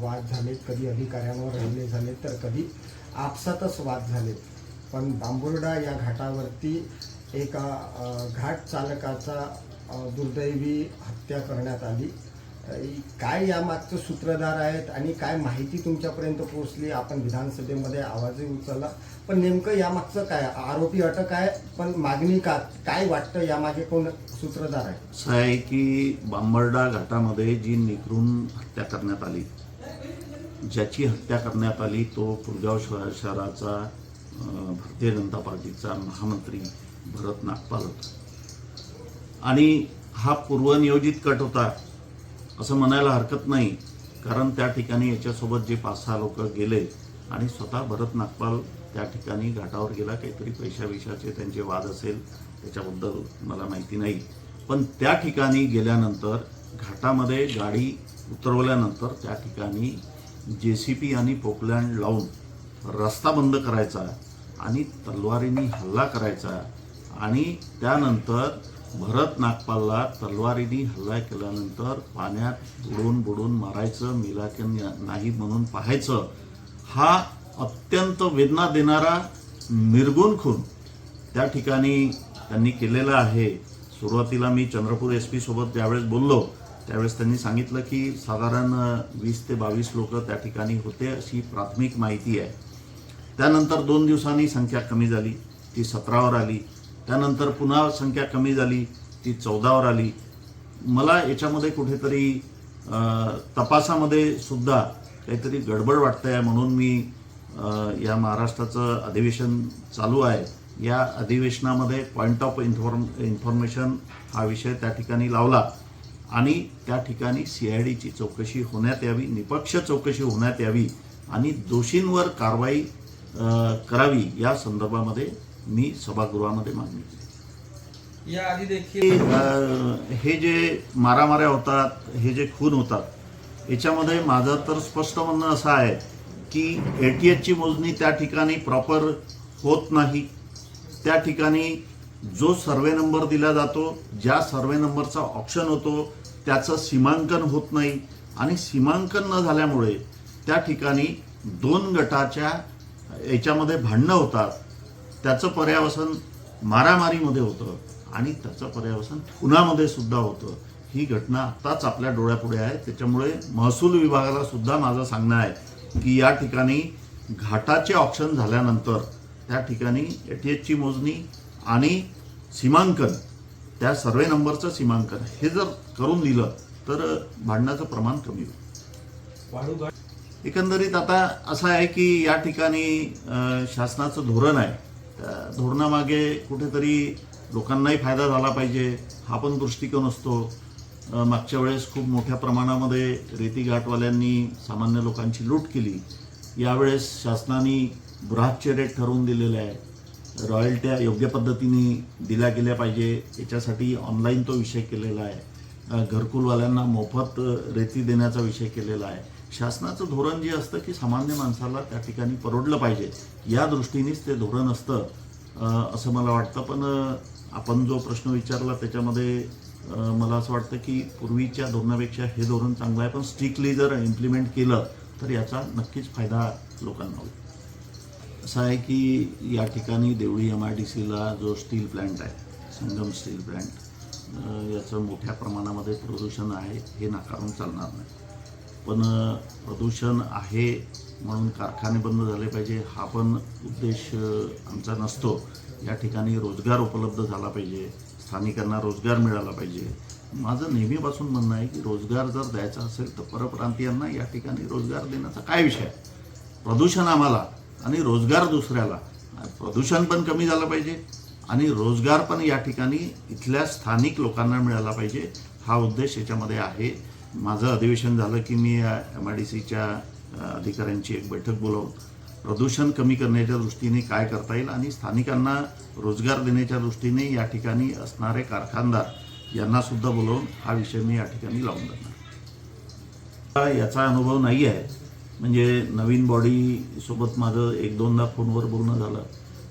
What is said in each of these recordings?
वाद झालेत, कधी अधिकाऱ्यांवर हल्ले झालेत, तर कधी आपसातच वाद झालेत. पण बांबुर्डा या घाटावरती एका घाट चालकाचा दुर्दैवी हत्या करण्यात आली. काय यामागचं सूत्रधार आहेत आणि काय माहिती तुमच्यापर्यंत पोहोचली? आपण विधानसभेमध्ये आवाजही उचलला, पण नेमकं यामागचं काय? आरोपी अटक आहे, पण मागणी काय वाटतं यामागे कोण सूत्रधार आहे? असं आहे की बांबर्डा घाटामध्ये जी निकरून हत्या करण्यात आली, ज्याची हत्या करण्यात आली तो पुरगाव शहराचा भारतीय जनता पार्टीचा महामंत्री भरत नागपाल होता. आणि हा पूर्वनियोजित कट होता असं म्हणायला हरकत नाही, कारण त्या ठिकाणी याच्यासोबत जे 5-6 लोक गेले आणि स्वतः भरत नागपाल त्या ठिकाणी घाटावर गेला. काहीतरी पैशाविषयाचे त्यांचे वाद असेल, त्याच्याबद्दल मला माहिती नाही. पण त्या ठिकाणी गेल्यानंतर घाटामध्ये गाडी उतरवल्यानंतर त्या ठिकाणी JCP आणि पोकलँड लावून रस्ता बंद करायचा आणि तलवारीने हल्ला करायचा. आणि त्यानंतर भरत नागपालला तलवारीने हल्ला केल्यानंतर पाण्यात बुडून मारायचं, मेला की नाही म्हणून पाहायचं. हा अत्यंत वेदना देणारा निर्गुण खून त्या ठिकाणी त्यांनी केलेला आहे. सुरुवातीला मी चंद्रपूर SP सोबत ज्यावेळेस बोललो त्यावेळेस त्यांनी सांगितलं की साधारण 20 ते 22 लोक त्या ठिकाणी होते अशी प्राथमिक माहिती आहे. त्यानंतर 2 दिवसांनी संख्या कमी झाली, ती 17वर आली. त्यानंतर पुन्हा संख्या कमी झाली, ती 14वर आली. मला याच्यामध्ये कुठेतरी तपासामध्ये सुद्धा काहीतरी गडबड वाटतंय, म्हणून मी या महाराष्ट्राचं अधिवेशन चालू आहे, या अधिवेशनामध्ये पॉईंट ऑफ इन्फॉर्मेशन हा विषय त्या ठिकाणी लावला आणि त्या ठिकाणी CIDची चौकशी होण्यात यावी, निपक्ष चौकशी होण्यात यावी आणि दोषींवर कारवाई करावी या संदर्भामध्ये मी सभागृहामध्ये मागणी केली. याआधी देखील हे जे मारामाऱ्या होतात, हे जे खून होतात, याच्यामध्ये माझं तर स्पष्ट म्हणणं असं आहे की ATHची मोजणी त्या ठिकाणी प्रॉपर होत नाही. त्या ठिकाणी जो सर्वे नंबर दिला जातो, ज्या सर्वे नंबरचा ऑप्शन होतो त्याचं सीमांकन होत नाही आणि सीमांकन न झाल्यामुळे त्या ठिकाणी 2 गटाच्या याच्यामध्ये भांडणं होतात. त्याचं पर्यावसन मारामारीमध्ये होतं आणि त्याचं पर्यावसन खुनामध्ये सुद्धा होतं. ही घटना आत्ताच आपल्या डोळ्यापुढे आहे. त्याच्यामुळे महसूल विभागाला सुद्धा माझं सांगणं आहे की या ठिकाणी घाटाचे ऑप्शन झाल्यानंतर त्या ठिकाणी ATHची मोजणी आणि सीमांकन, त्या सर्वे नंबरचं सीमांकन हे जर करून दिलं तर भांडणाचं प्रमाण कमी होईल. एकंदरीत आता असं आहे की या ठिकाणी शासनाचं धोरण आहे, त्या धोरणामागे कुठेतरी लोकांनाही फायदा झाला पाहिजे हा पण दृष्टिकोन असतो. मागच्या वेळेस खूप मोठ्या प्रमाणामध्ये रेती घाटवाल्यांनी सामान्य लोकांची लूट केली. यावेळेस शासनाने ब्रासचे रेट ठरवून दिलेले आहे, रॉयल्ट्या योग्य पद्धतीने दिल्या गेल्या पाहिजे याच्यासाठी ऑनलाईन तो विषय केलेला आहे. घरकुलवाल्यांना मोफत रेती देण्याचा विषय केलेला आहे. शासनाचं धोरण जे असतं की सामान्य माणसाला त्या ठिकाणी परवडलं पाहिजे या दृष्टीनेच ते धोरण असतं असं मला वाटतं. पण आपण जो प्रश्न विचारला त्याच्यामध्ये मला असं वाटतं की पूर्वीच्या धोरणापेक्षा हे धोरण चांगलं आहे, पण स्ट्रिक्टली जर इम्प्लिमेंट केलं तर याचा नक्कीच फायदा लोकांना होईल. असं आहे की या ठिकाणी देवळी MIDCला जो स्टील प्लॅन्ट आहे, संगम स्टील प्लॅन्ट, याचं मोठ्या प्रमाणामध्ये प्रदूषण आहे हे नाकारून चालणार नाही. पण प्रदूषण आहे म्हणून कारखाने बंद झाले पाहिजे हा पण उद्देश आमचा नसतो. या ठिकाणी रोजगार उपलब्ध झाला पाहिजे, स्थानिकांना रोजगार मिळाला पाहिजे. माझं नेहमीपासून म्हणणं आहे की रोजगार जर द्यायचा असेल तर परप्रांतीयांना या ठिकाणी रोजगार देण्याचा काय विषय आहे? प्रदूषण आम्हाला आणि रोजगार दुसऱ्याला. प्रदूषण पण कमी झालं पाहिजे आणि रोजगार पण या ठिकाणी इथल्या स्थानिक लोकांना मिळाला पाहिजे हा उद्देश याच्यामध्ये आहे. माझं अधिवेशन झालं की मी MIDCच्या अधिकाऱ्यांची एक बैठक बोलावून प्रदूषण कमी करण्याच्या दृष्टीने काय करता येईल आणि स्थानिकांना रोजगार देण्याच्या दृष्टीने या ठिकाणी असणारे कारखानदार यांना सुद्धा बोलवून हा विषय मी या ठिकाणी लावून देणार. याचा अनुभव नाही आहे, म्हणजे नवीन बॉडीसोबत माझं 1-2दा फोनवर बोलणं झालं,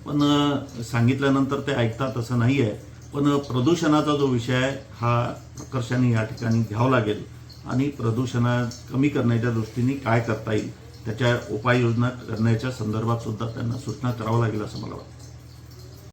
पण सांगितल्यानंतर ते ऐकतात असं नाही आहे. पण प्रदूषणाचा जो विषय आहे हा प्रकर्षाने या ठिकाणी घ्यावा लागेल आणि प्रदूषण कमी करण्याच्या दृष्टीने काय करता येईल त्याच्या उपाययोजना करण्याच्या संदर्भात सुद्धा त्यांना सूचना करावं लागेल असं मला वाटतं.